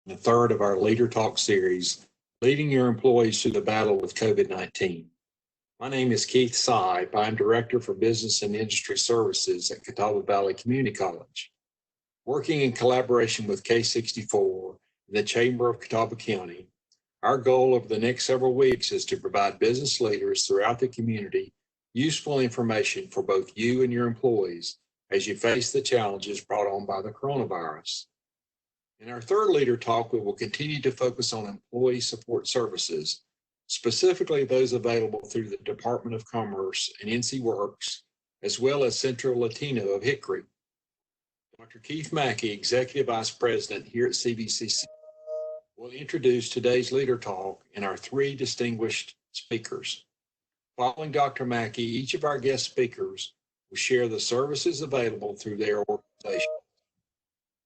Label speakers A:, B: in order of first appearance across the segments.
A: the third of our Leader Talk series, Leading Your Employees Through the Battle with COVID-19. My name is Keith Sipe. I'm Director for Business and Industry Services at Catawba Valley Community College. Working in collaboration with K64 and the Chamber of Catawba County, our goal over the next several weeks is to provide business leaders throughout the community useful information for both you and your employees as you face the challenges brought on by the coronavirus. In our third Leader Talk, we will continue to focus on employee support services, specifically those available through the Department of Commerce and NCWorks, as well as Centro Latino of Hickory. Dr. Keith Mackey, Executive Vice President here at CVCC, will introduce today's Leader Talk and our three distinguished speakers. Following Dr. Mackey, each of our guest speakers will share the services available through their organization.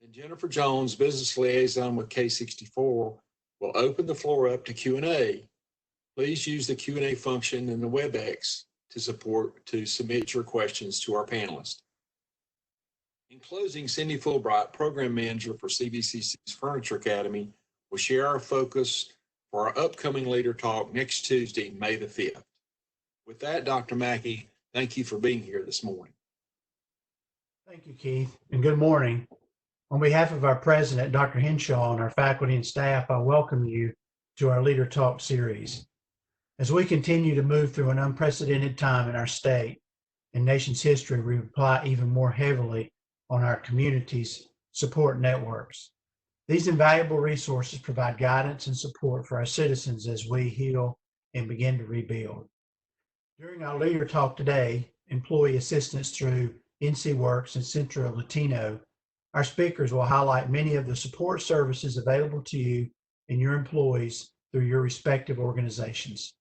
A: And Jennifer Jones, Business Liaison with K64, will open the floor up to Q&A. Please use the Q&A function in the WebEx to submit your questions to our panelists. In closing, Cindy Fulbright, Program Manager for CVCC's Furniture Academy, will share our focus for our upcoming Leader Talk next Tuesday, May the 5th. With that, Dr. Mackey, thank you for being here this morning.
B: Thank you, Keith, and good morning. On behalf of our president, Dr. Henshaw, and our faculty and staff, I welcome you to our Leader Talk series. As we continue to move through an unprecedented time in our state and nation's history, we rely even more heavily on our community's support networks. These invaluable resources provide guidance and support for our citizens as we heal and begin to rebuild. During our Leader Talk today, employee assistance through NCWorks and Centro Latino, our speakers will highlight many of the support services available to you and your employees through your respective organizations.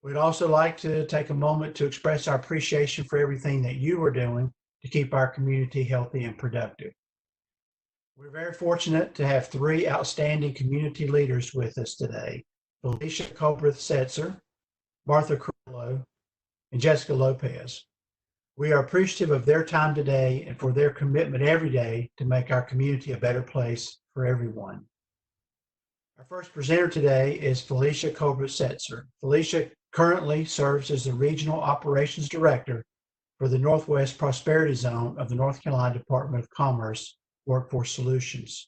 B: We'd also like to take a moment to express our appreciation for everything that you are doing to keep our community healthy and productive. We're very fortunate to have three outstanding community leaders with us today: Felicia Colbreth-Setzer, Martha Carrillo, and Jessica Lopez. We are appreciative of their time today and for their commitment every day to make our community a better place for everyone. Our first presenter today is Felicia Colbreth-Setzer. Felicia currently serves as the Regional Operations Director for the Northwest Prosperity Zone of the North Carolina Department of Commerce Workforce Solutions.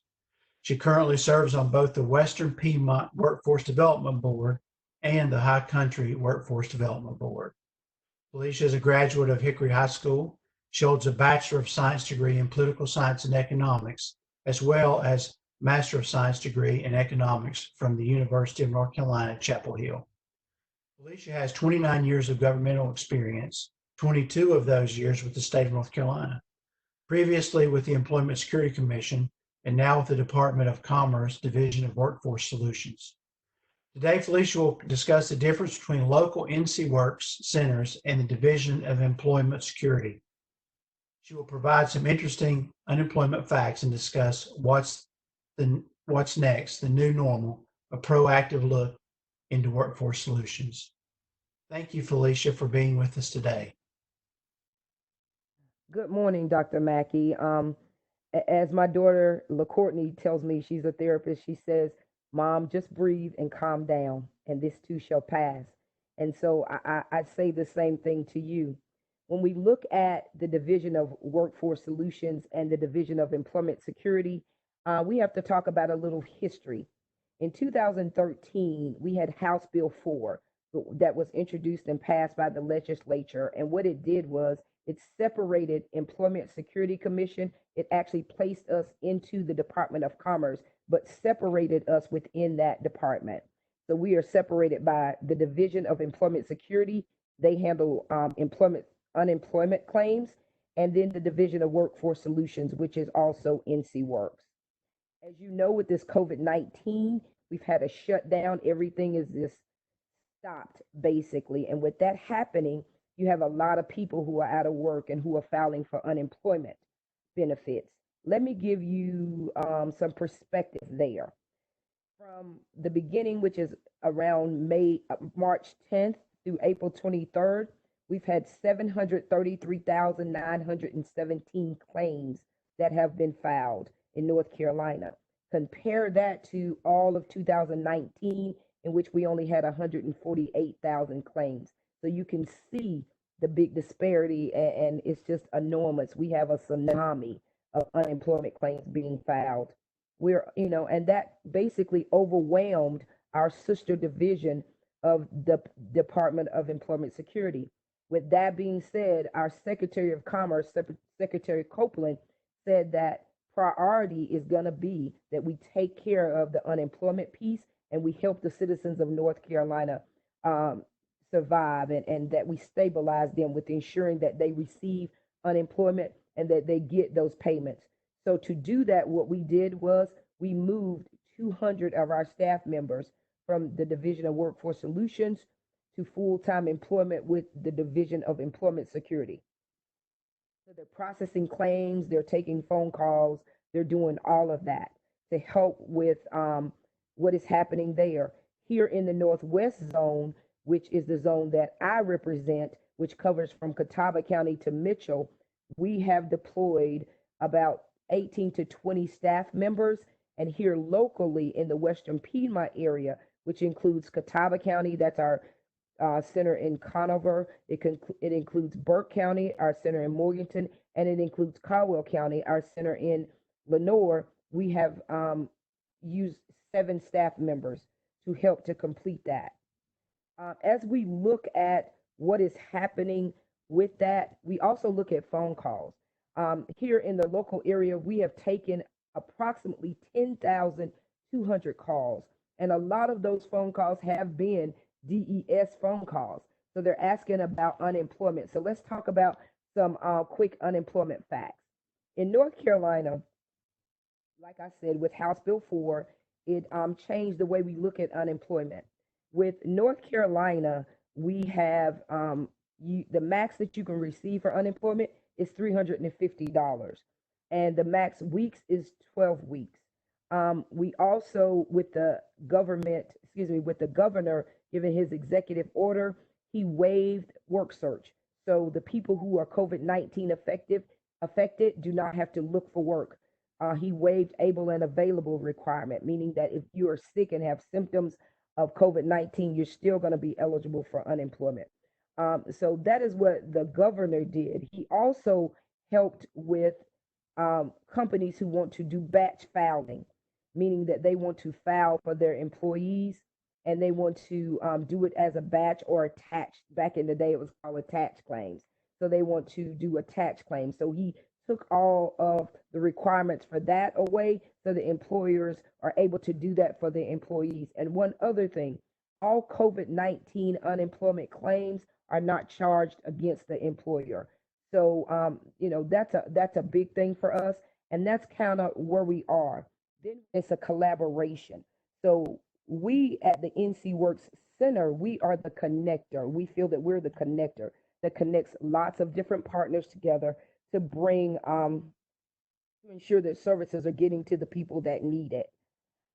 B: She currently serves on both the Western Piedmont Workforce Development Board and the High Country Workforce Development Board. Felicia is a graduate of Hickory High School. She holds a Bachelor of Science degree in Political Science and Economics, as well as Master of Science degree in Economics from the University of North Carolina, Chapel Hill. Felicia has 29 years of governmental experience, 22 of those years with the state of North Carolina, previously with the Employment Security Commission, and now with the Department of Commerce Division of Workforce Solutions. Today, Felicia will discuss the difference between local NCWorks centers and the Division of Employment Security. She will provide some interesting unemployment facts and discuss what's next, the new normal, a proactive look into workforce solutions. Thank you, Felicia, for being with us today.
C: Good morning, Dr. Mackey. As my daughter, LaCourtney, tells me, she's a therapist, she says, "Mom, just breathe and calm down, and this too shall pass." And so I say the same thing to you. When we look at the Division of Workforce Solutions and the Division of Employment Security, we have to talk about a little history. In 2013, we had House Bill 4 that was introduced and passed by the legislature. And what it did was it separated Employment Security Commission. It actually placed us into the Department of Commerce, but separated us within that department. So we are separated by the Division of Employment Security. They handle unemployment claims, and then the Division of Workforce Solutions, which is also NCWorks. As you know, with this COVID-19, we've had a shutdown. Everything is just stopped, basically. And with that happening, you have a lot of people who are out of work and who are filing for unemployment benefits. Let me give you some perspective there. From the beginning, which is around March 10th through April 23rd, we've had 733,917 claims that have been filed in North Carolina. Compare that to all of 2019, in which we only had 148,000 claims. So you can see the big disparity, and it's just enormous. We have a tsunami of unemployment claims being filed. And that basically overwhelmed our sister division of the Department of Employment Security. With that being said, our Secretary of Commerce, Secretary Copeland, said that priority is going to be that we take care of the unemployment piece and we help the citizens of North Carolina survive, and that we stabilize them with ensuring that they receive unemployment and that they get those payments. So to do that, what we did was we moved 200 of our staff members from the Division of Workforce Solutions to full-time employment with the Division of Employment Security. So they're processing claims, they're taking phone calls, they're doing all of that to help with what is happening there. Here in the Northwest Zone, which is the zone that I represent, which covers from Catawba County to Mitchell, we have deployed about 18 to 20 staff members. And here locally in the Western Piedmont area, which includes Catawba County, that's our center in Conover. It includes Burke County, our center in Morganton, and it includes Caldwell County, our center in Lenoir. We have used 7 staff members to help to complete that. As we look at what is happening with that, we also look at phone calls. Here in the local area, we have taken approximately 10,200 calls, and a lot of those phone calls have been DES phone calls. So they're asking about unemployment. So let's talk about some quick unemployment facts. In North Carolina, like I said, with House Bill 4, it changed the way we look at unemployment. With North Carolina, we have the max that you can receive for unemployment is $350, and the max weeks is 12 weeks. We also, with the governor giving his executive order, he waived work search. So the people who are COVID-19 affected do not have to look for work. He waived able and available requirement, meaning that if you are sick and have symptoms of COVID-19, you're still going to be eligible for unemployment. So that is what the governor did. He also helped with companies who want to do batch filing, meaning that they want to file for their employees and they want to do it as a batch or attached. Back in the day, it was called attached claims. So they want to do attached claims. So he took all of the requirements for that away so the employers are able to do that for their employees. And one other thing, all COVID-19 unemployment claims are not charged against the employer. So, that's a big thing for us. And that's kind of where we are. Then it's a collaboration. So we at the NCWorks Center, we are the connector. We feel that we're the connector that connects lots of different partners together to bring, to ensure that services are getting to the people that need it.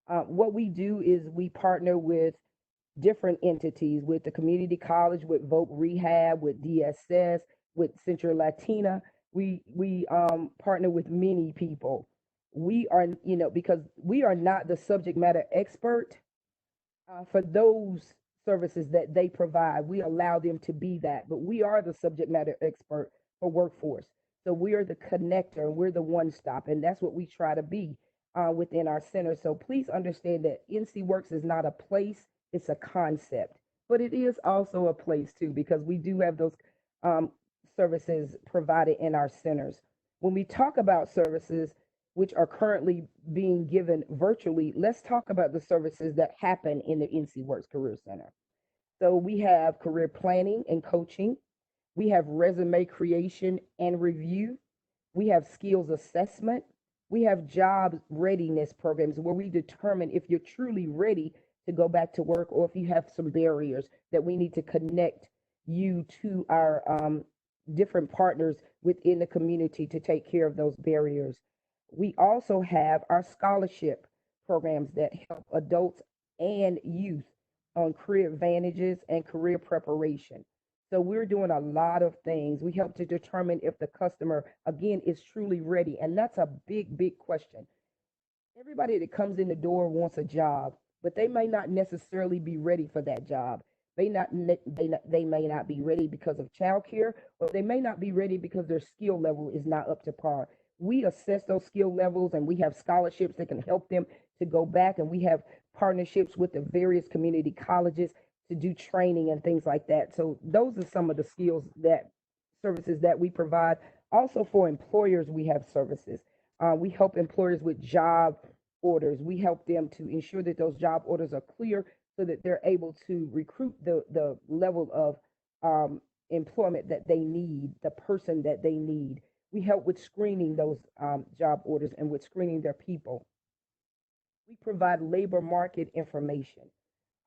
C: What we do is we partner with different entities, with the community college, with Voc Rehab, with DSS, with Centro Latino. We partner with many people. We are, because we are not the subject matter expert for those services that they provide. We allow them to be that, but we are the subject matter expert for workforce. So we are the connector and we're the one stop, and that's what we try to be within our center. So please understand that NCWorks is not a place, it's a concept, but it is also a place too, because we do have those services provided in our centers. When we talk about services which are currently being given virtually, let's talk about the services that happen in the NCWorks Career Center. So we have career planning and coaching. We have resume creation and review. We have skills assessment. We have job readiness programs where we determine if you're truly ready to go back to work or if you have some barriers that we need to connect you to our different partners within the community to take care of those barriers. We also have our scholarship programs that help adults and youth on career advantages and career preparation. So we're doing a lot of things. We help to determine if the customer, again, is truly ready. And that's a big, big question. Everybody that comes in the door wants a job, but they may not necessarily be ready for that job. They may not be ready because of childcare, or they may not be ready because their skill level is not up to par. We assess those skill levels, and we have scholarships that can help them to go back, and we have partnerships with the various community colleges to do training and things like that. So those are some of the skills that services that we provide. Also for employers, we have services. We help employers with job orders. We help them to ensure that those job orders are clear so that they're able to recruit the level of employment that they need, the person that they need. We help with screening those job orders and with screening their people. We provide labor market information.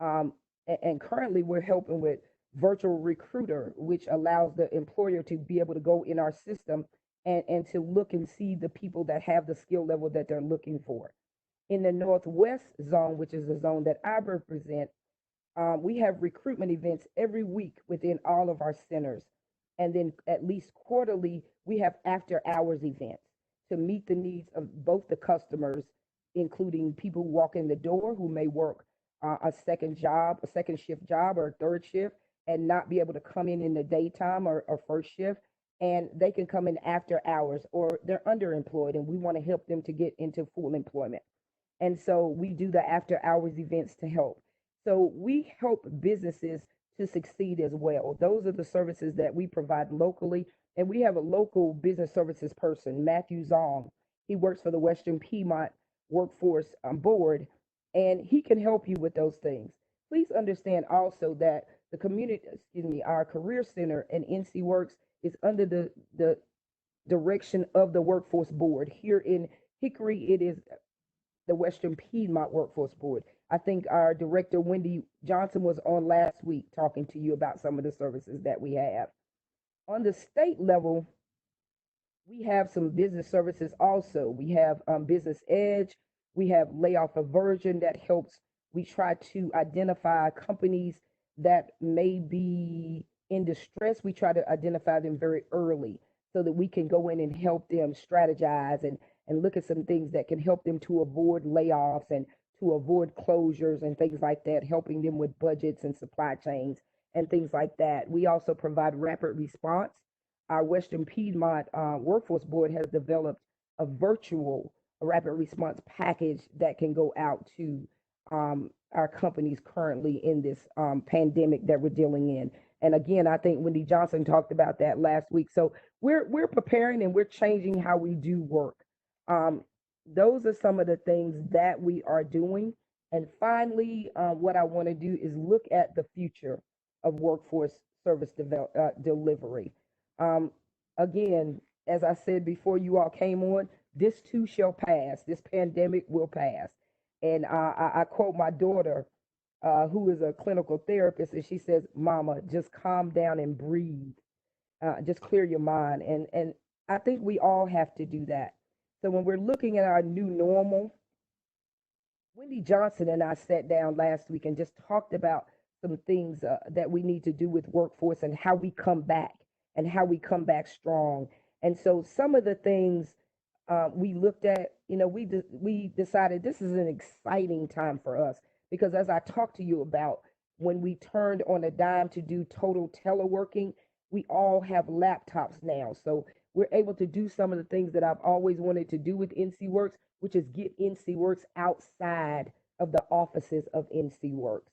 C: And currently, we're helping with virtual recruiter, which allows the employer to be able to go in our system and to look and see the people that have the skill level that they're looking for. In the Northwest zone, which is the zone that I represent, we have recruitment events every week within all of our centers. And then at least quarterly, we have after hours events to meet the needs of both the customers, including people who walk in the door who may work a second job, a second shift job, or a third shift, and not be able to come in the daytime or first shift. And they can come in after hours, or they're underemployed, and we want to help them to get into full employment. And so we do the after hours events to help. So we help businesses to succeed as well. Those are the services that we provide locally. And we have a local business services person, Matthew Zong. He works for the Western Piedmont Workforce Board, and he can help you with those things. Please understand also that the community, excuse me, our career center and NCWorks is under the direction of the Workforce Board. Here in Hickory, it is the Western Piedmont Workforce Board. I think our director, Wendy Johnson, was on last week talking to you about some of the services that we have. On the state level, we have some business services also. We have Business Edge. We have layoff aversion that helps. We try to identify companies that may be in distress. We try to identify them very early so that we can go in and help them strategize and look at some things that can help them to avoid layoffs and to avoid closures and things like that, helping them with budgets and supply chains and things like that. We also provide rapid response. Our Western Piedmont Workforce Board has developed a virtual rapid response package that can go out to our companies currently in this pandemic that we're dealing in. And again, I think Wendy Johnson talked about that last week. So we're preparing and we're changing how we do work. Those are some of the things that we are doing. And finally, what I want to do is look at the future of workforce service delivery. Again, as I said before you all came on, this too shall pass. This pandemic will pass. And I quote my daughter, who is a clinical therapist, and she says, "Mama, just calm down and breathe. Just clear your mind." And I think we all have to do that. So when we're looking at our new normal, Wendy Johnson and I sat down last week and just talked about some things that we need to do with workforce and how we come back and how we come back strong. And so some of the things we looked at, we decided this is an exciting time for us because as I talked to you about, when we turned on a dime to do total teleworking, we all have laptops now. So we're able to do some of the things that I've always wanted to do with NCWorks, which is get NCWorks outside of the offices of NCWorks.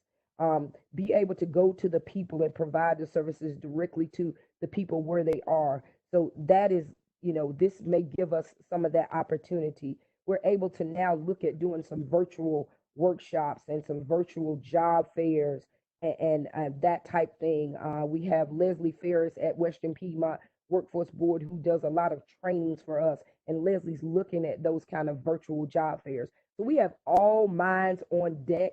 C: Be able to go to the people and provide the services directly to the people where they are. So that is, this may give us some of that opportunity. We're able to now look at doing some virtual workshops and some virtual job fairs and that type thing. We have Leslie Ferris at Western Piedmont Workforce Board who does a lot of trainings for us, and Leslie's looking at those kind of virtual job fairs. So we have all minds on deck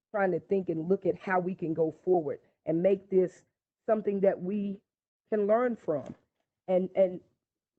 C: trying to think and look at how we can go forward and make this something that we can learn from and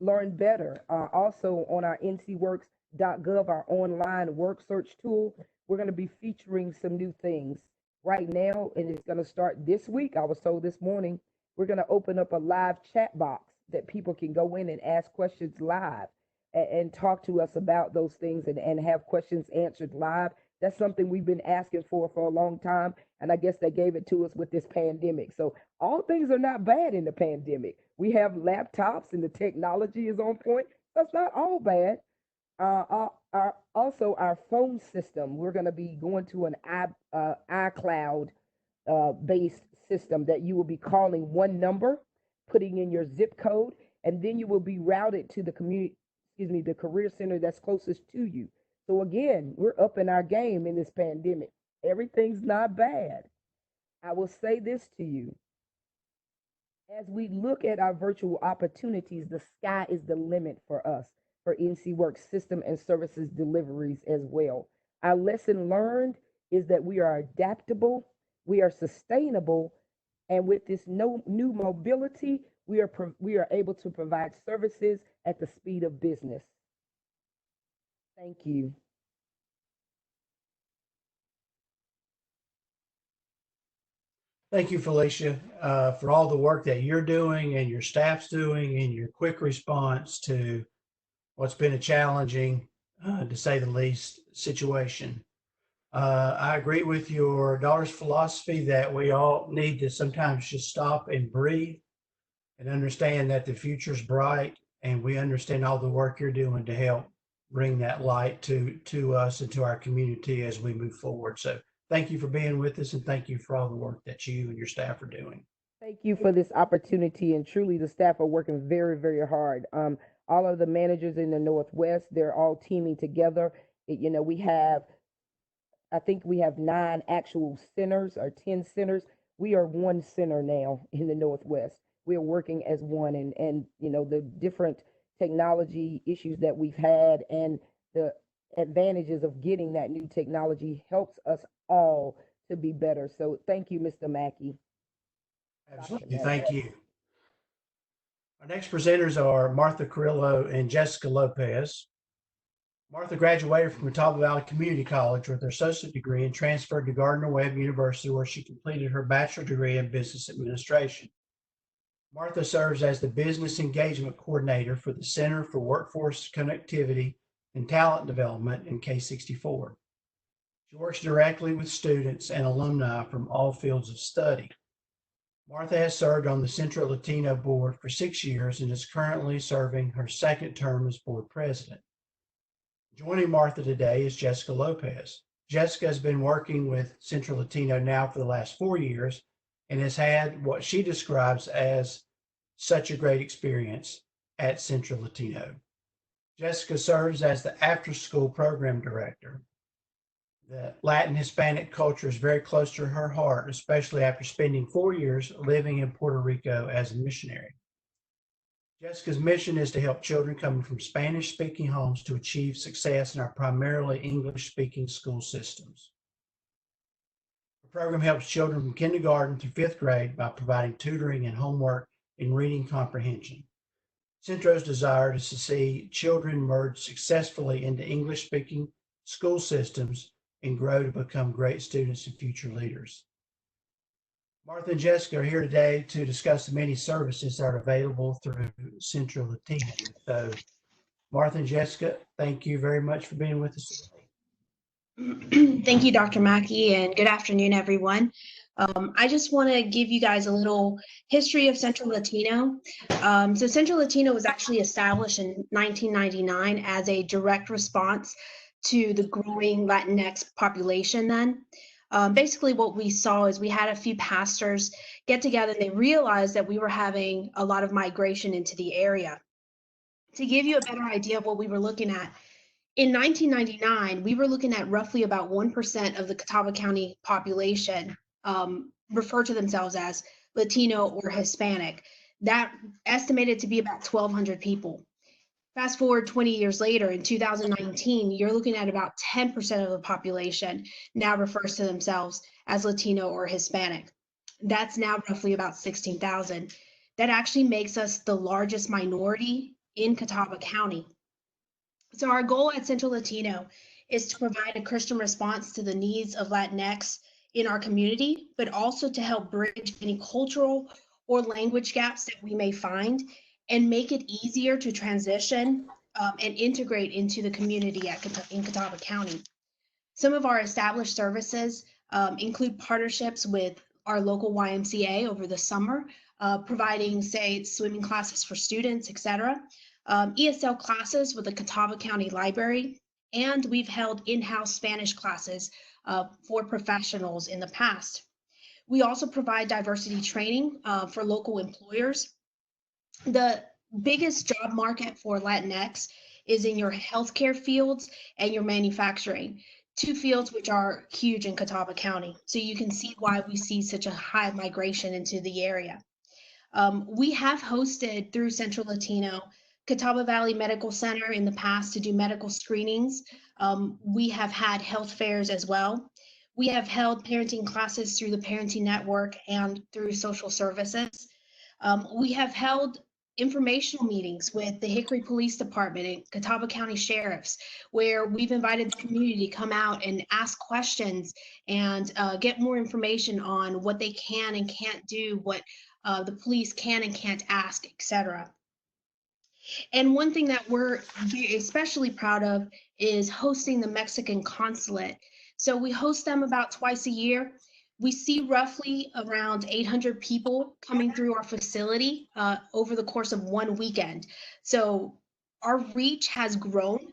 C: learn better. Also on our ncworks.gov, our online work search tool, we're going to be featuring some new things right now, and it's going to start this week. I was told this morning we're going to open up a live chat box that people can go in and ask questions live. and talk to us about those things and have questions answered live. That's something we've been asking for a long time. And I guess they gave it to us with this pandemic. So all things are not bad in the pandemic. We have laptops and the technology is on point. That's not all bad. Also, our phone system, we're going to be going to an iCloud based system that you will be calling one number, putting in your zip code, and then you will be routed to the the career center that's closest to you. So again, we're upping our game in this pandemic. Everything's not bad. I will say this to you. As we look at our virtual opportunities, the sky is the limit for us, for NCWorks system and services deliveries as well. Our lesson learned is that we are adaptable, we are sustainable, and with this new mobility, we are able to provide services at the speed of business. Thank you.
B: Thank you, Felicia, for all the work that you're doing and your staff's doing and your quick response to what's been a challenging, to say the least, situation. I agree with your daughter's philosophy that we all need to sometimes just stop and breathe and understand that the future's bright, and we understand all the work you're doing to help bring that light to us and to our community as we move forward. So thank you for being with us, and thank you for all the work that you and your staff are doing.
C: Thank you for this opportunity, and truly the staff are working very, very hard. All of the managers in the Northwest, they're all teaming together. We have, I think we have 9 actual centers or 10 centers. We are one center now in the Northwest. We are working as one, and the different technology issues that we've had and the advantages of getting that new technology helps us all to be better. So thank you, Mr. Mackey.
B: Absolutely. Thank you. Our next presenters are Martha Carrillo and Jessica Lopez. Martha graduated from Catawba Valley Community College with her associate degree and transferred to Gardner-Webb University, where she completed her bachelor's degree in business administration. Martha serves as the business engagement coordinator for the Center for Workforce Connectivity and Talent Development in K64. She works directly with students and alumni from all fields of study. Martha has served on the Centro Latino board for 6 years and is currently serving her second term as board president. Joining Martha today is Jessica Lopez. Jessica has been working with Centro Latino now for the last 4 years and has had what she describes as such a great experience at Centro Latino. Jessica serves as the after-school program director. The Latin Hispanic culture is very close to her heart, especially after spending 4 years living in Puerto Rico as a missionary. Jessica's mission is to help children coming from Spanish-speaking homes to achieve success in our primarily English-speaking school systems. The program helps children from kindergarten through 5th grade by providing tutoring and homework in reading comprehension. Centro's desire is to see children merge successfully into English-speaking school systems and grow to become great students and future leaders. Martha and Jessica are here today to discuss the many services that are available through Centro Latino. So, Martha and Jessica, thank you very much for being with us today.
D: Thank you, Dr. Mackey, and good afternoon, everyone. I just want to give you guys a little history of Centro Latino. So Centro Latino was actually established in 1999 as a direct response to the growing Latinx population then. Basically what we saw is we had a few pastors get together and they realized that we were having a lot of migration into the area. To give you a better idea of what we were looking at, in 1999, we were looking at roughly about 1% of the Catawba County population refer to themselves as Latino or Hispanic. That estimated to be about 1,200 people. Fast forward 20 years later, in 2019, you're looking at about 10% of the population now refers to themselves as Latino or Hispanic. That's now roughly about 16,000. That actually makes us the largest minority in Catawba County. So our goal at Centro Latino is to provide a Christian response to the needs of Latinx in our community, but also to help bridge any cultural or language gaps that we may find and make it easier to transition and integrate into the community in Catawba County. Some of our established services include partnerships with our local YMCA over the summer, providing, say, swimming classes for students, etc. ESL classes with the Catawba County Library, and we've held in-house Spanish classes for professionals in the past. We also provide diversity training for local employers. The biggest job market for Latinx is in your healthcare fields and your manufacturing, two fields which are huge in Catawba County. So you can see why we see such a high migration into the area. We have hosted through Centro Latino Catawba Valley Medical Center in the past to do medical screenings. We have had health fairs as well. We have held parenting classes through the Parenting Network and through social services. We have held informational meetings with the Hickory Police Department and Catawba County Sheriffs, where we've invited the community to come out and ask questions and get more information on what they can and can't do, what the police can and can't ask, etc. And one thing that we're especially proud of is hosting the Mexican consulate. So we host them about twice a year. We see roughly around 800 people coming through our facility over the course of one weekend. So our reach has grown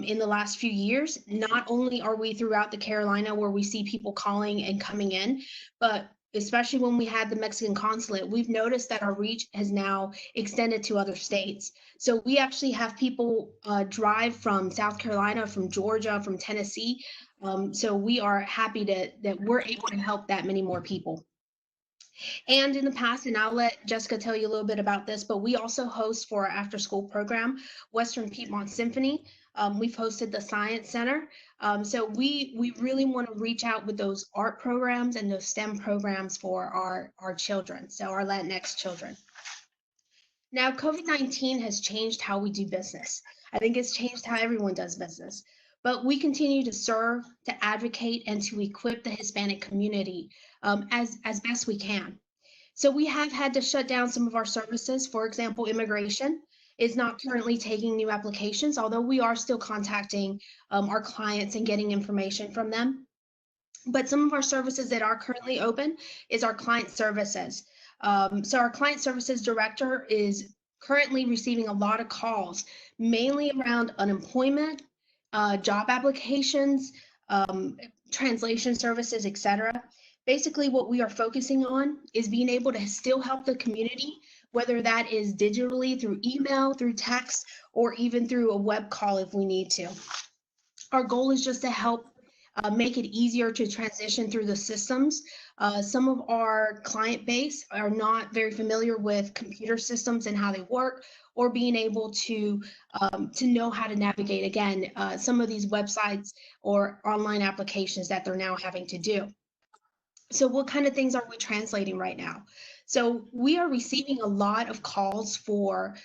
D: in the last few years. Not only are we throughout the Carolina where we see people calling and coming in, but especially when we had the Mexican consulate, we've noticed that our reach has now extended to other states. So we actually have people drive from South Carolina, from Georgia, from Tennessee. So we are happy that we're able to help that many more people. And in the past, and I'll let Jessica tell you a little bit about this, but we also host for our after-school program, Western Piedmont Symphony. We've hosted the Science Center. So we really want to reach out with those art programs and those STEM programs for our children, so our Latinx children. Now, COVID-19 has changed how we do business. I think it's changed how everyone does business. But we continue to serve, to advocate, and to equip the Hispanic community as best we can. So we have had to shut down some of our services. For example, immigration is not currently taking new applications, although we are still contacting our clients and getting information from them. But some of our services that are currently open is our client services. So our client services director is currently receiving a lot of calls, mainly around unemployment, job applications, translation services, etc. Basically, what we are focusing on is being able to still help the community, whether that is digitally through email, through text, or even through a web call if we need to. Our goal is just to help make it easier to transition through the systems. Some of our client base are not very familiar with computer systems and how they work, or being able to know how to navigate, again, some of these websites or online applications that they're now having to do. So what kind of things are we translating right now? So we are receiving a lot of calls for,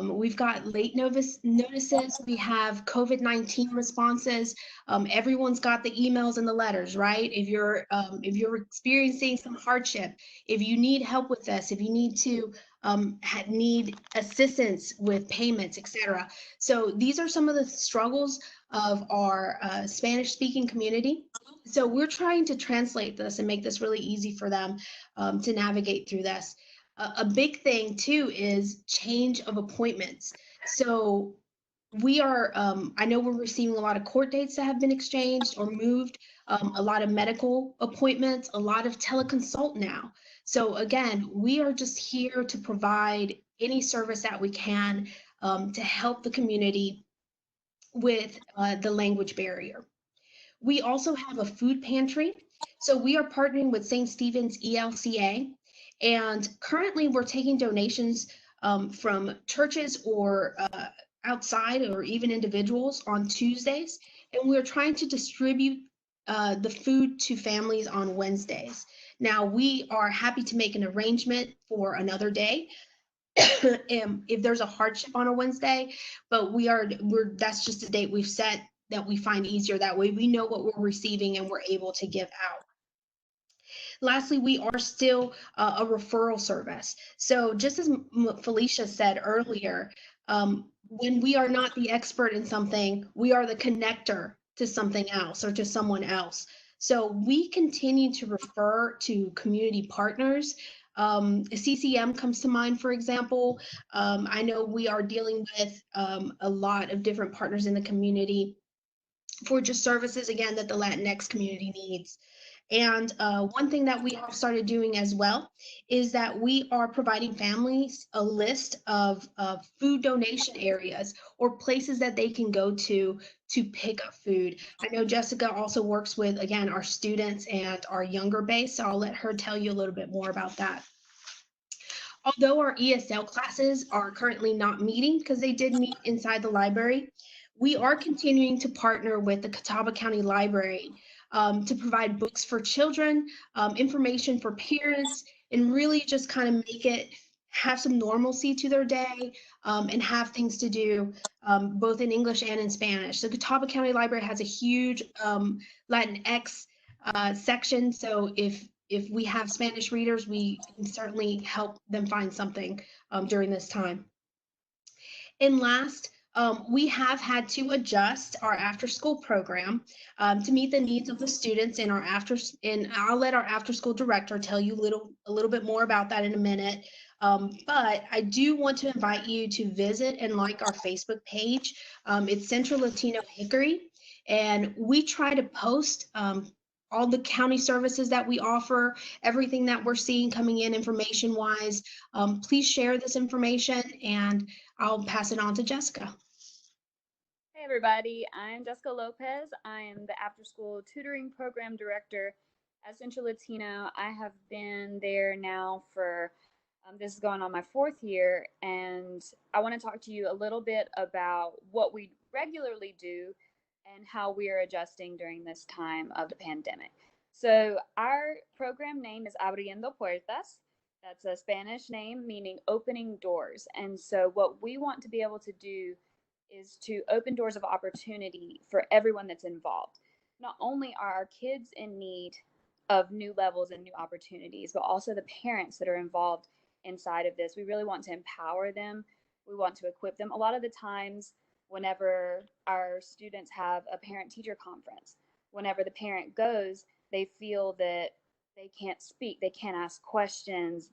D: we've got late notices, we have COVID-19 responses. Everyone's got the emails and the letters, right? If you're experiencing some hardship, if you need help with this, if you need to need assistance with payments, etc. So these are some of the struggles of our Spanish-speaking community. So we're trying to translate this and make this really easy for them to navigate through this. A big thing too is change of appointments. So we are, I know we're receiving a lot of court dates that have been exchanged or moved, a lot of medical appointments, a lot of teleconsult now. So again, we are just here to provide any service that we can to help the community with the language barrier. We also have a food pantry. So we are partnering with St. Stephen's ELCA, and currently we're taking donations from churches or outside or even individuals on Tuesdays, and we're trying to distribute the food to families on Wednesdays. Now, we are happy to make an arrangement for another day if there's a hardship on a Wednesday, but that's just a date we've set that we find easier. That way we know what we're receiving and we're able to give out. Lastly, we are still a referral service. So just as Felicia said earlier, when we are not the expert in something, we are the connector to something else or to someone else. So we continue to refer to community partners. CCM comes to mind, for example. I know we are dealing with a lot of different partners in the community for just services, again, that the Latinx community needs. And one thing that we have started doing as well is that we are providing families a list of food donation areas or places that they can go to pick up food. I know Jessica also works with, again, our students and our younger base, so I'll let her tell you a little bit more about that. Although our ESL classes are currently not meeting because they did meet inside the library, we are continuing to partner with the Catawba County Library to provide books for children, information for parents, and really just kind of make it have some normalcy to their day and have things to do both in English and in Spanish. The Catawba County Library has a huge Latinx section, so if we have Spanish readers, we can certainly help them find something during this time. And last, we have had to adjust our after-school program to meet the needs of the students in our and I'll let our after-school director tell you a little bit more about that in a minute. But I do want to invite you to visit and like our Facebook page. It's Centro Latino Hickory, and we try to post all the county services that we offer, everything that we're seeing coming in information-wise. Please share this information, and I'll pass it on to Jessica.
E: Hey everybody, I'm Jessica Lopez. I am the after-school tutoring program director at Centro Latino. I have been there now for, this is going on my 4th year, and I want to talk to you a little bit about what we regularly do and how we are adjusting during this time of the pandemic. So our program name is Abriendo Puertas. That's a Spanish name meaning opening doors. And so what we want to be able to do is to open doors of opportunity for everyone that's involved. Not only are our kids in need of new levels and new opportunities, but also the parents that are involved inside of this. We really want to empower them. We want to equip them. A lot of the times, whenever our students have a parent-teacher conference, whenever the parent goes, they feel that they can't speak, they can't ask questions,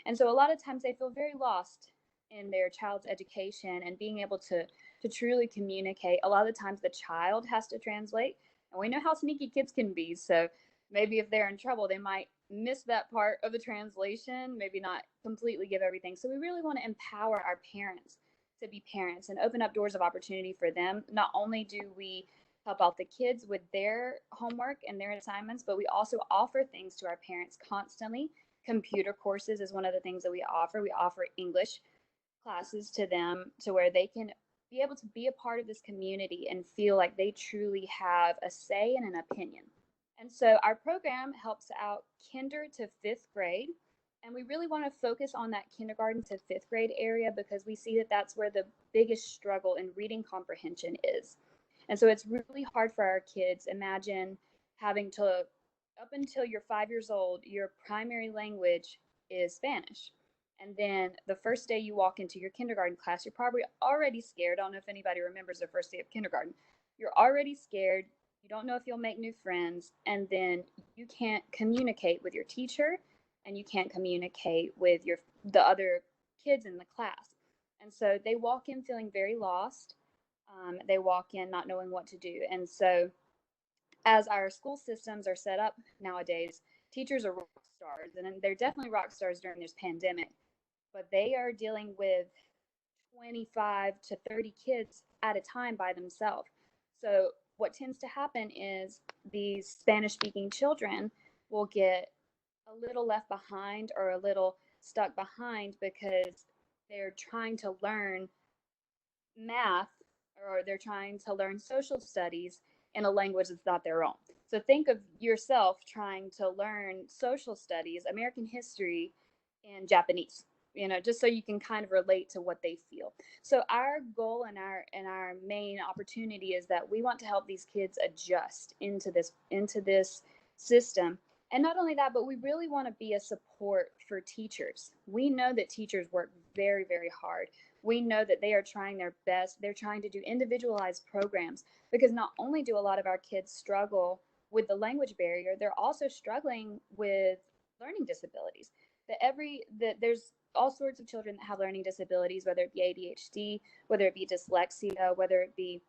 E: and so a lot of times they feel very lost in their child's education and being able to truly communicate. A lot of the times the child has to translate, and we know how sneaky kids can be, so maybe if they're in trouble, they might miss that part of the translation, maybe not completely give everything. So we really want to empower our parents to be parents and open up doors of opportunity for them. Not only do we help out the kids with their homework and their assignments, but we also offer things to our parents constantly. Computer courses is one of the things that we offer. We offer English classes to them to where they can be able to be a part of this community and feel like they truly have a say and an opinion. And so our program helps out kinder to 5th grade. And we really want to focus on that kindergarten to 5th grade area because we see that that's where the biggest struggle in reading comprehension is. And so it's really hard for our kids. Imagine having to, up until you're 5 years old, your primary language is Spanish. And then the first day you walk into your kindergarten class, you're probably already scared. I don't know if anybody remembers their first day of kindergarten. You're already scared. You don't know if you'll make new friends. And then you can't communicate with your teacher and you can't communicate with the other kids in the class. And so they walk in feeling very lost. They walk in not knowing what to do. And so as our school systems are set up nowadays, teachers are rock stars, and they're definitely rock stars during this pandemic, but they are dealing with 25 to 30 kids at a time by themselves. So what tends to happen is these Spanish-speaking children will get a little left behind or a little stuck behind because they're trying to learn math or they're trying to learn social studies in a language that's not their own. So think of yourself trying to learn social studies, American history, in Japanese, just so you can kind of relate to what they feel. So our goal and our main opportunity is that we want to help these kids adjust into this system. And not only that, but we really want to be a support for teachers. We know that teachers work very, very hard. we know that they are trying their best. They're trying to do individualized programs, because not only do a lot of our kids struggle with the language barrier, they're also struggling with learning disabilities. There's all sorts of children that have learning disabilities, whether it be ADHD, whether it be dyslexia, whether it be,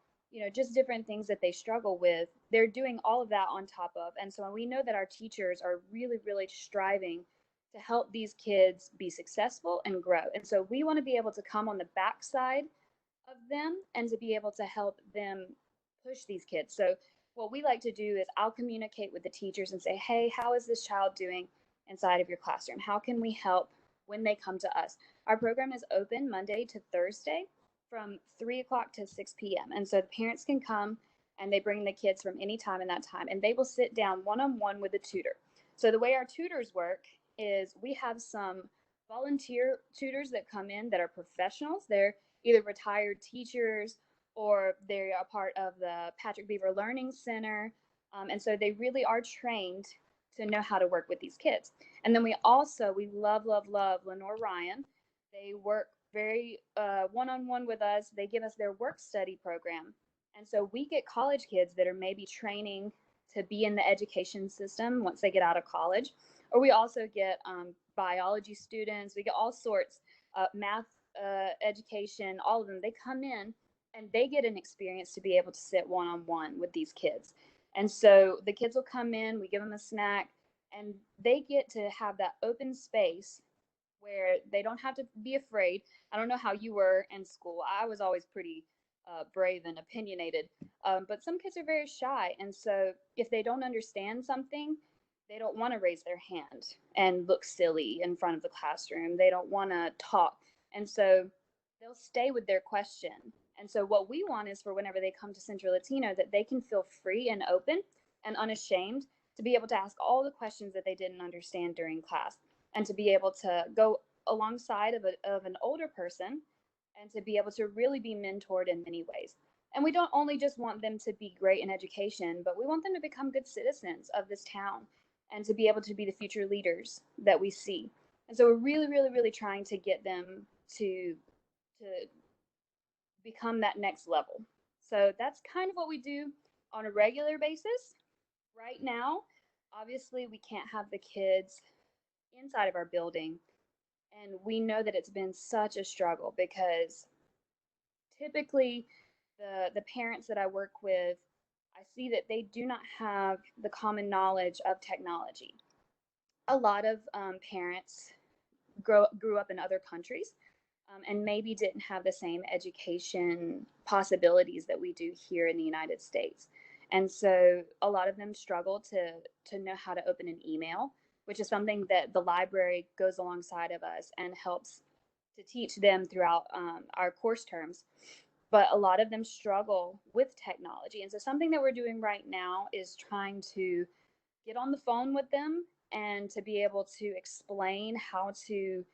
E: just different things that they struggle with. They're doing all of that on top of. And so we know that our teachers are really, really striving to help these kids be successful and grow. And so we want to be able to come on the backside of them and to be able to help them push these kids. So what we like to do is I'll communicate with the teachers and say, hey, how is this child doing inside of your classroom? How can we help when they come to us? Our program is open Monday to Thursday from 3 o'clock to 6 p.m. And so the parents can come and they bring the kids from any time in that time, and they will sit down one-on-one with a tutor. So the way our tutors work is we have some volunteer tutors that come in that are professionals. They're either retired teachers or they're a part of the Patrick Beaver Learning Center. And so they really are trained to know how to work with these kids. And then we love Lenore Ryan. They work very one-on-one with us. They give us their work study program. And so we get college kids that are maybe training to be in the education system once they get out of college. Or we also get biology students. We get all sorts, math education, all of them. They come in and they get an experience to be able to sit one-on-one with these kids. And so the kids will come in, we give them a snack, and they get to have that open space where they don't have to be afraid. I don't know how you were in school. I was always pretty brave and opinionated, but some kids are very shy. And so if they don't understand something, they don't want to raise their hand and look silly in front of the classroom. They don't want to talk. And so they'll stay with their question. And so what we want is for whenever they come to Centro Latino, that they can feel free and open and unashamed to be able to ask all the questions that they didn't understand during class, and to be able to go alongside of an older person and to be able to really be mentored in many ways. And we don't only just want them to be great in education, but we want them to become good citizens of this town and to be able to be the future leaders that we see. And so we're really, really, really trying to get them to become that next level. So that's kind of what we do on a regular basis. Right now, obviously, we can't have the kids inside of our building. And we know that it's been such a struggle because typically the parents that I work with, I see that they do not have the common knowledge of technology. A lot of parents grew up in other countries and maybe didn't have the same education possibilities that we do here in the United States. And so a lot of them struggle to know how to open an email, which is something that the library goes alongside of us and helps to teach them throughout our course terms. But a lot of them struggle with technology. And so something that we're doing right now is trying to get on the phone with them and to be able to explain how to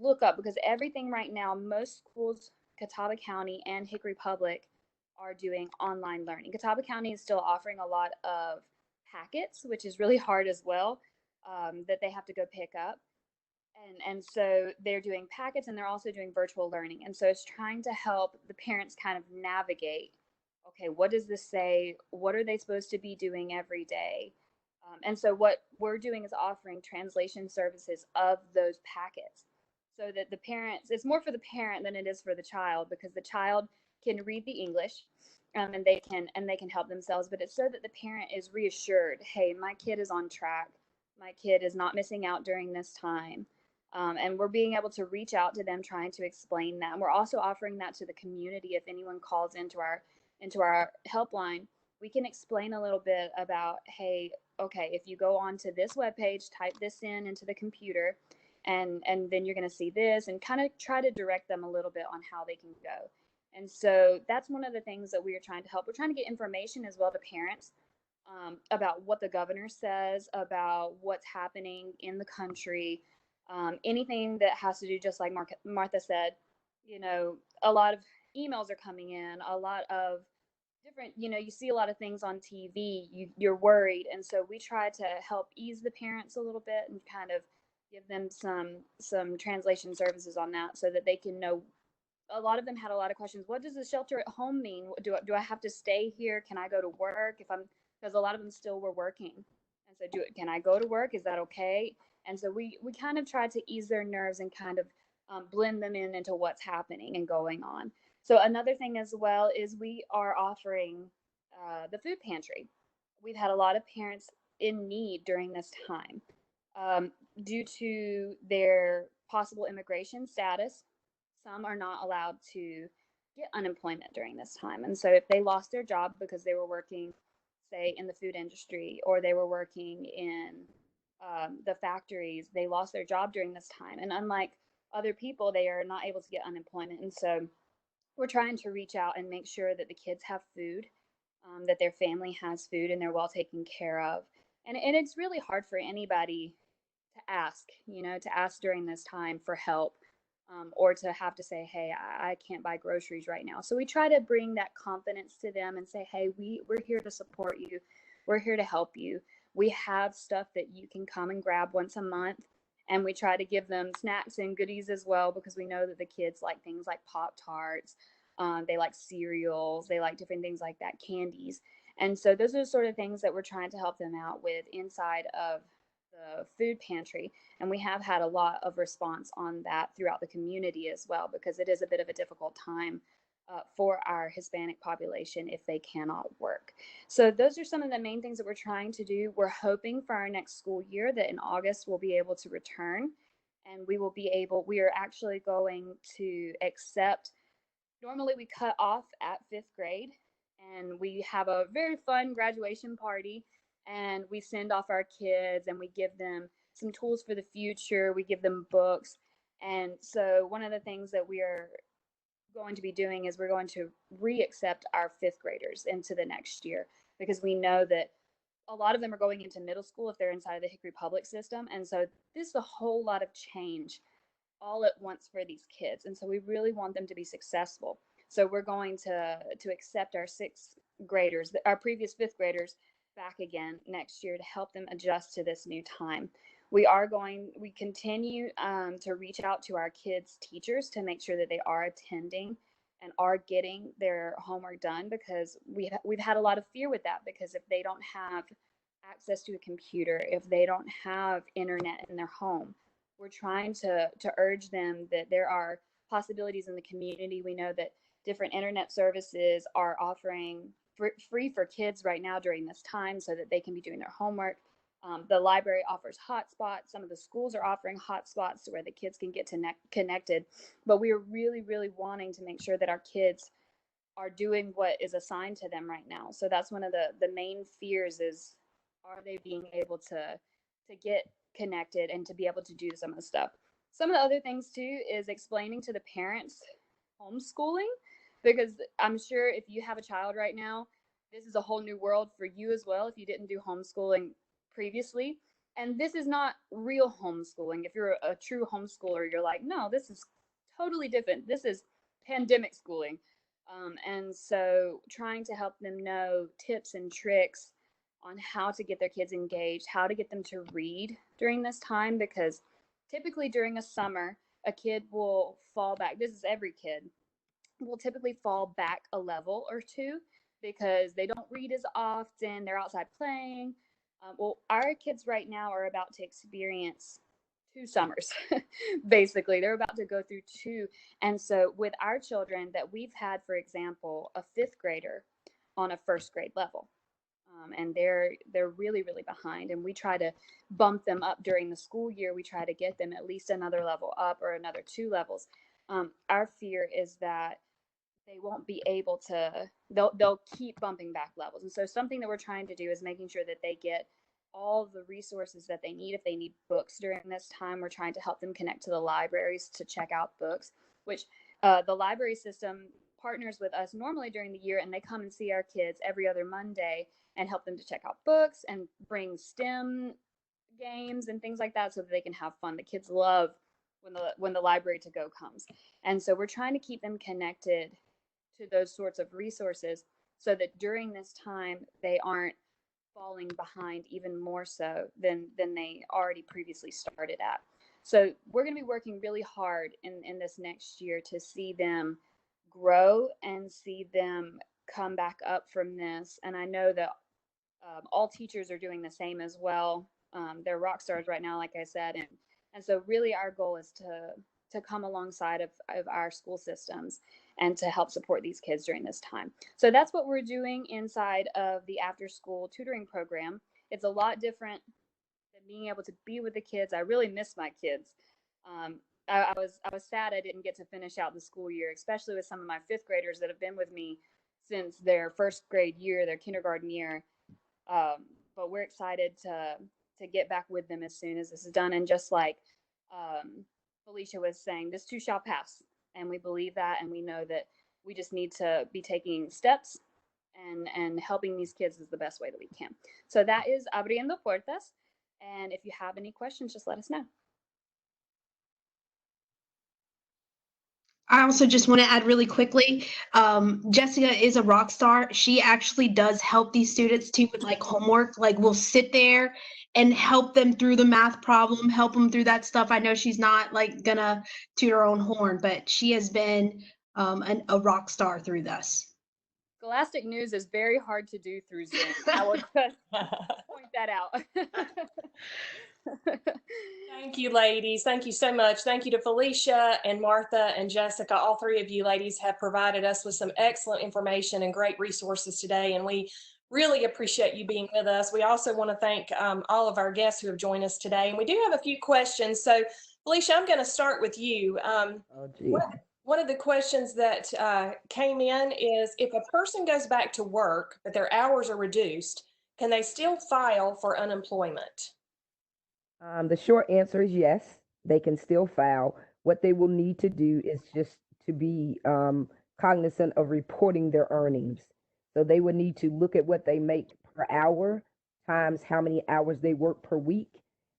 E: look up, because everything right now, most schools, Catawba County and Hickory Public, are doing online learning. Catawba County is still offering a lot of packets, which is really hard as well, that they have to go pick up. And so they're doing packets and they're also doing virtual learning. And so it's trying to help the parents kind of navigate, okay, what does this say? What are they supposed to be doing every day? And so what we're doing is offering translation services of those packets so that the parents, it's more for the parent than it is for the child, because the child can read the English and they can help themselves, but it's so that the parent is reassured, hey, my kid is on track. My kid is not missing out during this time. And we're being able to reach out to them, trying to explain that. And we're also offering that to the community. If anyone calls into our helpline, we can explain a little bit about, hey, okay, if you go on to this webpage, type this into the computer, and then you're going to see this, and kind of try to direct them a little bit on how they can go. And so that's one of the things that we are trying to help. We're trying to get information as well to parents about what the governor says, about what's happening in the country, anything that has to do, just like Martha said, a lot of emails are coming in, a lot of different, you see a lot of things on TV, you're worried. And so we try to help ease the parents a little bit and kind of give them some translation services on that so that they can know a lot of them had a lot of questions. What does the shelter at home mean? Do I have to stay here? Can I go to work because a lot of them still were working. And so can I go to work? Is that okay? And so we kind of tried to ease their nerves and kind of blend them into what's happening and going on. So another thing as well is we are offering the food pantry. We've had a lot of parents in need during this time due to their possible immigration status. Some are not allowed to get unemployment during this time. And so if they lost their job because they were working, say, in the food industry, or they were working in the factories, they lost their job during this time. And unlike other people, they are not able to get unemployment. And so we're trying to reach out and make sure that the kids have food, that their family has food, and they're well taken care of. And it's really hard for anybody to ask, to ask during this time for help, or to have to say, hey, I can't buy groceries right now. So we try to bring that confidence to them and say, hey, we're here to support you. We're here to help you. We have stuff that you can come and grab once a month. And we try to give them snacks and goodies as well, because we know that the kids like things like Pop-Tarts. They like cereals. They like different things like that, candies. And so those are the sort of things that we're trying to help them out with inside of the food pantry. And we have had a lot of response on that throughout the community as well, because it is a bit of a difficult time for our Hispanic population if they cannot work. So those are some of the main things that we're trying to do. We're hoping for our next school year that in August we'll be able to return, and we are actually going to accept. Normally we cut off at 5th grade, and we have a very fun graduation party, and we send off our kids and we give them some tools for the future. We give them books. And so one of the things that we are going to be doing is we're going to re-accept our 5th graders into the next year, because we know that a lot of them are going into middle school if they're inside of the Hickory public system. And so this is a whole lot of change all at once for these kids. And so we really want them to be successful. So we're going to accept our 6th graders, our previous 5th graders, back again next year to help them adjust to this new time. We continue to reach out to our kids' teachers to make sure that they are attending and are getting their homework done, because we've had a lot of fear with that, because if they don't have access to a computer, if they don't have internet in their home, we're trying to urge them that there are possibilities in the community. We know that different internet services are offering free for kids right now during this time so that they can be doing their homework. The library offers hotspots. Some of the schools are offering hotspots where the kids can get connected. But we are really, really wanting to make sure that our kids are doing what is assigned to them right now. So that's one of the main fears is, are they being able to get connected and to be able to do some of the stuff. Some of the other things too is explaining to the parents homeschooling, because I'm sure if you have a child right now, this is a whole new world for you as well if you didn't do homeschooling previously. And this is not real homeschooling. If you're a true homeschooler, you're like, no, this is totally different. This is pandemic schooling. And so trying to help them know tips and tricks on how to get their kids engaged, how to get them to read during this time, because typically during a summer, a kid will fall back. This is every kid will typically fall back a level or two because they don't read as often. They're outside playing. Well, our kids right now are about to experience 2 summers. Basically, they're about to go through 2. And so with our children that we've had, for example, a 5th grader on a 1st grade level, and they're really, really behind. And we try to bump them up during the school year. We try to get them at least another level up or another 2 levels. Our fear is that they won't be able to, they'll keep bumping back levels. And so something that we're trying to do is making sure that they get all the resources that they need. If they need books during this time, we're trying to help them connect to the libraries to check out books, which the library system partners with us normally during the year, and they come and see our kids every other Monday and help them to check out books and bring STEM games and things like that so that they can have fun. The kids love when the library to go comes. And so we're trying to keep them connected to those sorts of resources so that during this time they aren't falling behind even more so than they already previously started at. So we're going to be working really hard in this next year to see them grow and see them come back up from this. And I know that all teachers are doing the same as well. They're rock stars right now, like I said, and so really our goal is to come alongside of our school systems and to help support these kids during this time. So that's what we're doing inside of the after school tutoring program. It's a lot different than being able to be with the kids. I really miss my kids. I was sad I didn't get to finish out the school year, especially with some of my fifth graders that have been with me since their first grade year, their kindergarten year. But we're excited to get back with them as soon as this is done. And just like Felicia was saying, this too shall pass. And we believe that, and we know that we just need to be taking steps and helping these kids is the best way that we can. So that is Abriendo Puertas. And if you have any questions, just let us know.
D: I also just want to add really quickly, Jessica is a rock star. She actually does help these students too with like homework. Like we'll sit there and help them through the math problem, help them through that stuff. I know she's not like gonna toot her own horn, but she has been a rock star through this.
E: Scholastic News is very hard to do through Zoom. I will just point that out.
F: Thank you, ladies. Thank you so much. Thank you to Felicia and Martha and Jessica. All three of you ladies have provided us with some excellent information and great resources today, and we really appreciate you being with us. We also want to thank all of our guests who have joined us today, and we do have a few questions. So, Felicia, I'm going to start with you. One of the questions that came in is, if a person goes back to work, but their hours are reduced, can they still file for unemployment?
C: The short answer is yes, they can still file. What they will need to do is just to be cognizant of reporting their earnings. So they would need to look at what they make per hour times how many hours they work per week.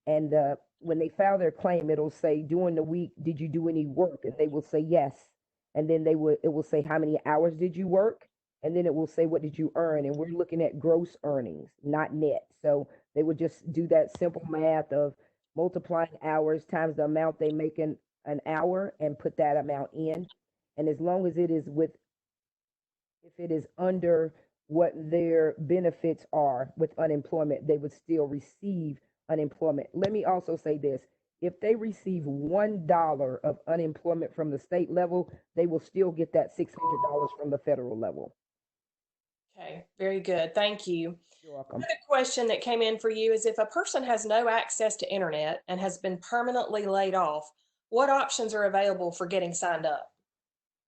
C: And when they file their claim, it'll say, during the week, did you do any work? And they will say yes. And then it will say, how many hours did you work? And then it will say, what did you earn? And we're looking at gross earnings, not net. So they would just do that simple math of multiplying hours times the amount they make in an hour and put that amount in. And as long as it is if it is under what their benefits are with unemployment, they would still receive unemployment. Let me also say this. If they receive $1 of unemployment from the state level, they will still get that $600 from the federal level.
F: Okay, very good. Thank you.
C: You're welcome.
F: Another question that came in for you is, if a person has no access to internet and has been permanently laid off, what options are available for getting signed up?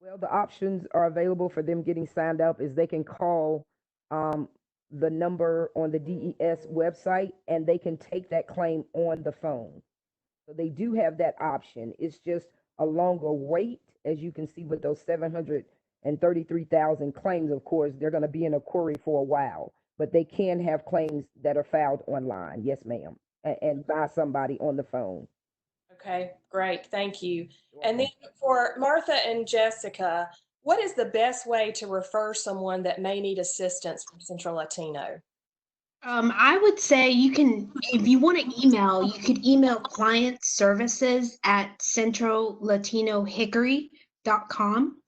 C: Well, the options are available for them getting signed up is they can call the number on the DES website, and they can take that claim on the phone. So they do have that option. It's just a longer wait, as you can see with those 733,000 claims. Of course, they're going to be in a query for a while, but they can have claims that are filed online. Yes, ma'am. And by somebody on the phone.
F: Okay, great. Thank you. And then for Martha and Jessica, what is the best way to refer someone that may need assistance from Centro Latino?
D: I would say you can, if you want to email, you could email client services at centrolatinohickory.com.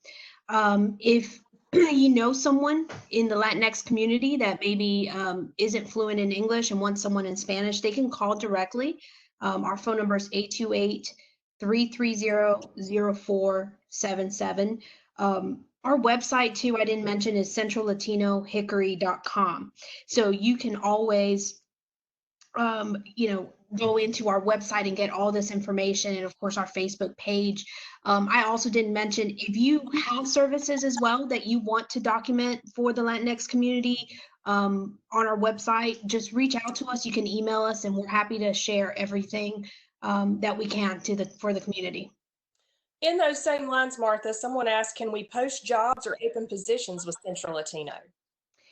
D: If you know someone in the Latinx community that maybe isn't fluent in English and wants someone in Spanish, they can call directly. Our phone number is 828-330-0477. Our website too, I didn't mention, is centrolatinohickory.com. So you can always, go into our website and get all this information, and of course our Facebook page. I also didn't mention, if you have services as well that you want to document for the Latinx community on our website, just reach out to us. You can email us, and we're happy to share everything that we can for the community.
F: In those same lines, Martha, someone asked, can we post jobs or open positions with Centro Latino?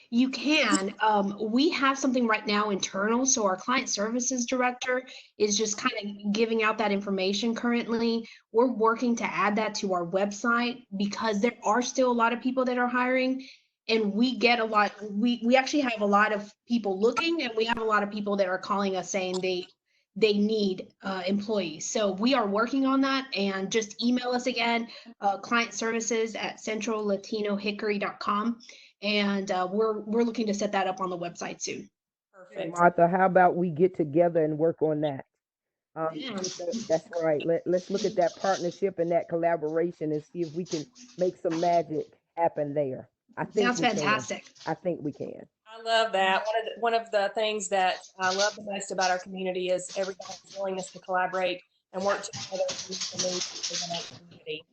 D: You can. We have something right now internal. So our client services director is just kind of giving out that information currently. We're working to add that to our website because there are still a lot of people that are hiring, and we get a lot. We actually have a lot of people looking, and we have a lot of people that are calling us saying they need employees. So we are working on that, and just email us again, client services at centrallatinohickory.com. And we're looking to set that up on the website soon.
F: Perfect.
C: Martha, how about we get together and work on that?
D: Yeah.
C: That's right. Let's look at that partnership and that collaboration and see if we can make some magic happen there. I think
D: Sounds
C: we can.
D: fantastic.
C: I think we can.
F: I love that. One of the things that I love the most about our community is everybody's willingness to collaborate and work together to meet the needs of the community.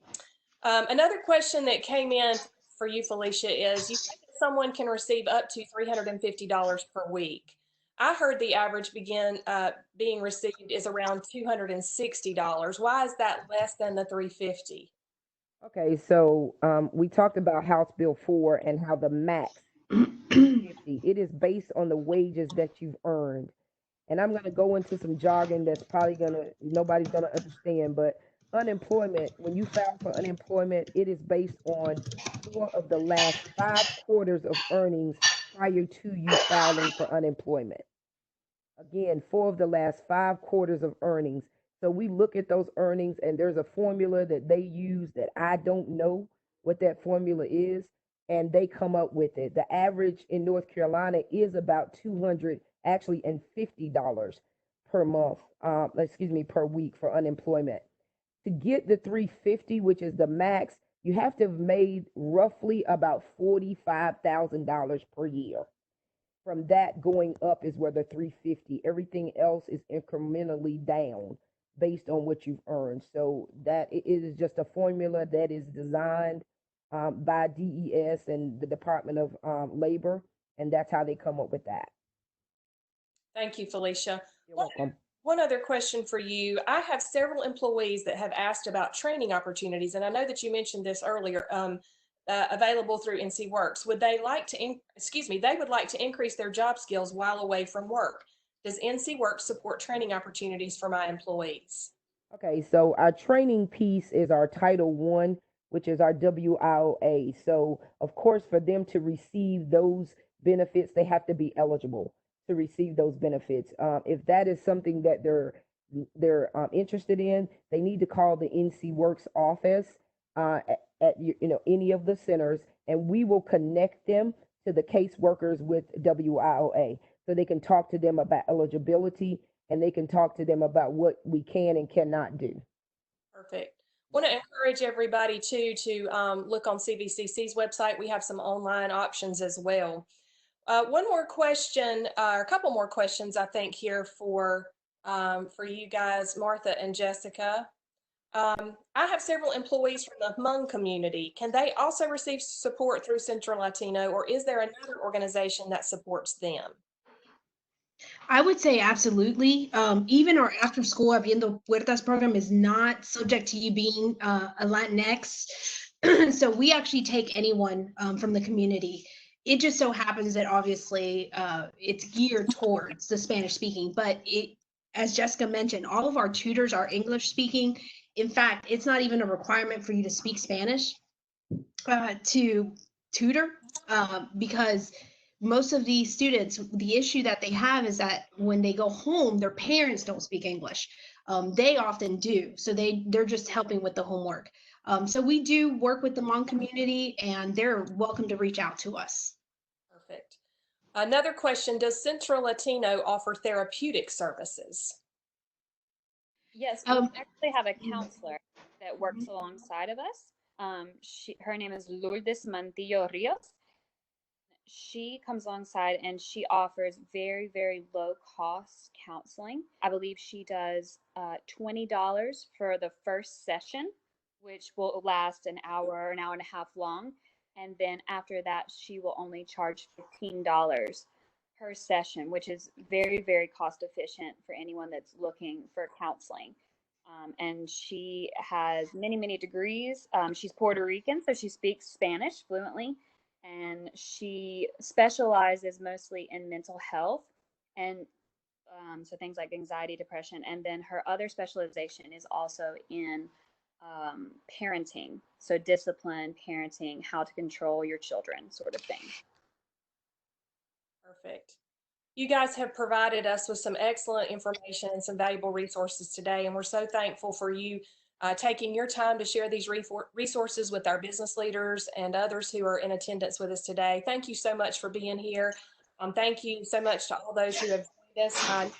F: Another question that came in for you, Felicia, is you said that someone can receive up to $350 per week. I heard the average being received is around $260. Why is that less than the $350?
C: Okay, so we talked about House Bill 4 and how the max 50. It is based on the wages that you've earned. And I'm going to go into some jargon that's probably nobody's going to understand, but unemployment, when you file for unemployment, it is based on 4 of the last 5 quarters of earnings prior to you filing for unemployment. Again, 4 of the last 5 quarters of earnings. So we look at those earnings, and there's a formula that they use that I don't know what that formula is, and they come up with it. The average in North Carolina is about $250 per month, per week for unemployment. To get the 350, which is the max, you have to have made roughly about $45,000 per year. From that going up is where the 350. Everything else is incrementally down based on what you've earned. So that it is just a formula that is designed by DES and the Department of Labor, and that's how they come up with that.
F: Thank you, Felicia.
C: You're welcome.
F: One other question for you. I have several employees that have asked about training opportunities, and I know that you mentioned this earlier, available through NCWorks. Would they like to, they would like to increase their job skills while away from work. Does NCWorks support training opportunities for my employees?
C: Okay, so our training piece is our Title I, which is our WIOA. So, of course, for them to receive those benefits, they have to be eligible to receive those benefits. If that is something that they're interested in, they need to call the NCWorks office at any of the centers, and we will connect them to the caseworkers with WIOA, so they can talk to them about eligibility, and they can talk to them about what we can and cannot do.
F: Perfect. Want to encourage everybody too to look on CVCC's website. We have some online options as well. One more question, or a couple more questions, I think, here for you guys, Martha and Jessica. I have several employees from the Hmong community. Can they also receive support through Centro Latino, or is there another organization that supports them?
D: I would say absolutely. Even our after school Abriendo Puertas program is not subject to you being a Latinx. So we actually take anyone from the community. It just so happens that obviously it's geared towards the Spanish speaking, but as Jessica mentioned, all of our tutors are English speaking. In fact, it's not even a requirement for you to speak Spanish to tutor, because most of these students, the issue that they have is that when they go home, their parents don't speak English. They often do, so they're just helping with the homework. So we do work with the Hmong community, and they're welcome to reach out to us.
F: Perfect. Another question, does Centro Latino offer therapeutic services?
E: Yes, we actually have a counselor that works alongside of us. Her name is Lourdes Mantillo Rios. She comes alongside and she offers very, very low cost counseling. I believe she does $20 for the first session, which will last an hour and a half long. And then after that, she will only charge $15 per session, which is very, very cost efficient for anyone that's looking for counseling. And she has many, many degrees. She's Puerto Rican, so she speaks Spanish fluently. And she specializes mostly in mental health, and so things like anxiety, depression. And then her other specialization is also in parenting, so discipline, parenting, how to control your children, sort of thing.
F: Perfect. You guys have provided us with some excellent information and some valuable resources today, and we're so thankful for you taking your time to share these resources with our business leaders and others who are in attendance with us today. Thank you so much for being here. Thank you so much to all those who have joined us.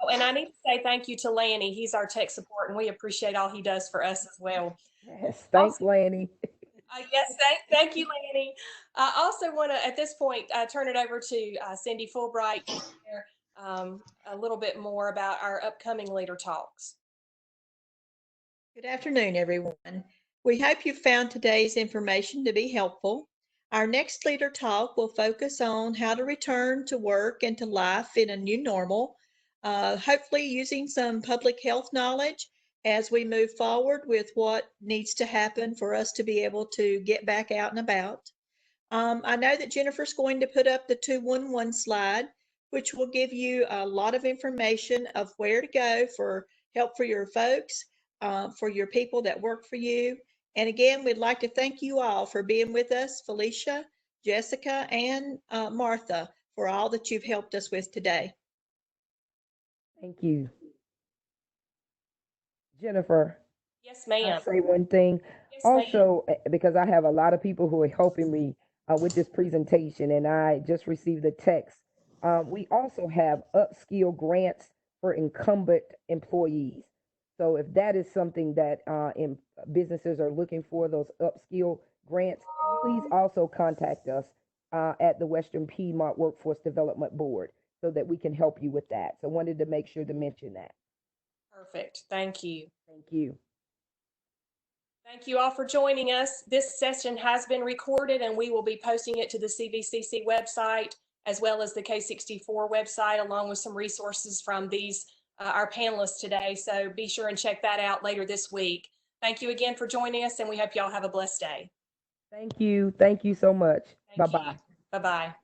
F: Oh, and I need to say thank you to Lanny. He's our tech support, and we appreciate all he does for us as well.
C: Yes, thanks, Lanny.
F: Yes, thank you, Lanny. I also want to, at this point, turn it over to Cindy Fulbright to share a little bit more about our upcoming leader talks.
G: Good afternoon, everyone. We hope you found today's information to be helpful. Our next leader talk will focus on how to return to work and to life in a new normal, hopefully using some public health knowledge as we move forward with what needs to happen for us to be able to get back out and about. I know that Jennifer's going to put up the 211 slide, which will give you a lot of information of where to go for help for your folks, for your people that work for you. And again, we'd like to thank you all for being with us, Felicia, Jessica, and Martha, for all that you've helped us with today.
C: Thank you. Jennifer.
F: Yes, ma'am.
C: I'll say one thing.
F: Yes,
C: Also, because I have a lot of people who are helping me with this presentation, and I just received a text. We also have upskill grants for incumbent employees. So if that is something that businesses are looking for, those upskill grants, please also contact us at the Western Piedmont Workforce Development Board so that we can help you with that. So I wanted to make sure to mention that.
F: Perfect. Thank you.
C: Thank you.
F: Thank you all for joining us. This session has been recorded, and we will be posting it to the CVCC website as well as the K64 website, along with some resources from these our panelists today. So be sure and check that out later this week. Thank you again for joining us, and we hope y'all have a blessed day.
C: Thank you. Thank you so much. Bye-bye.
F: Bye-bye.